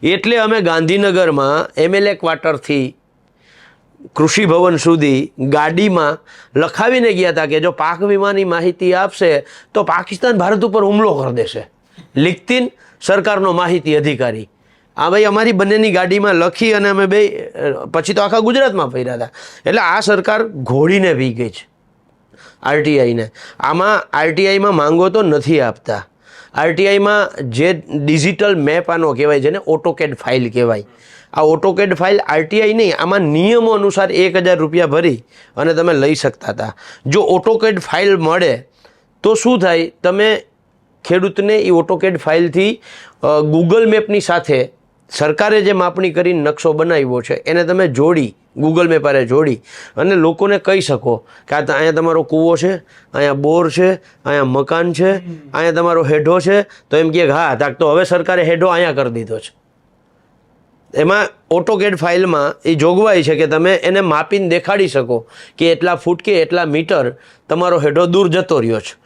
એટલે અમે ગાંધીનગરમાં MLA ક્વાર્ટરથી કૃષિ ભવન સુધી ગાડીમાં લખાવીને ગયા હતા કે જો પાક વીમાની માહિતી આપશે તો પાકિસ્તાન ભારત ઉપર હુમલો કરી દેશે. લિખતીન સરકારનો માહિતી અધિકારી. આ ભાઈ અમારી બંનેની ગાડીમાં લખી અને અમે બે પછી તો આખા ગુજરાતમાં ફર્યા હતા. એટલે આ સરકાર ઘોડીને પી ગઈ છે RTIને. આમાં RTIમાં માંગો તો નથી આપતા. RTIમાં જે ડિજિટલ મેપ આનો કહેવાય છે ને ઓટોકેડ ફાઇલ કહેવાય. આ ઓટોકેડ ફાઇલ RTI નહીં, આમાં નિયમો અનુસાર 1000 રૂપિયા ભરી અને તમે લઈ શકતા હતા. જો ઓટોકેડ ફાઇલ મળે તો શું થાય, તમે ખેડૂતને એ ઓટોકેડ ફાઇલથી ગૂગલ મેપની સાથે સરકારે જે માપણી કરીને નકશો બનાવ્યો છે એને તમે જોડી, ગૂગલ મેપ હારે જોડી અને લોકોને કહી શકો કે અહીંયા તમારો કૂવો છે, અહીંયા બોર છે, અહીંયા મકાન છે, અહીંયા તમારો હેઢો છે. તો એમ કહે હા તાક તો હવે સરકારે હેઢો અહીંયા કરી દીધો છે. એમાં ઓટોકેડ ફાઇલમાં એ જોગવાઈ છે કે તમે એને માપીને દેખાડી શકો કે એટલા ફૂટ કે એટલા મીટર તમારો હેઢો દૂર જતો રહ્યો છે.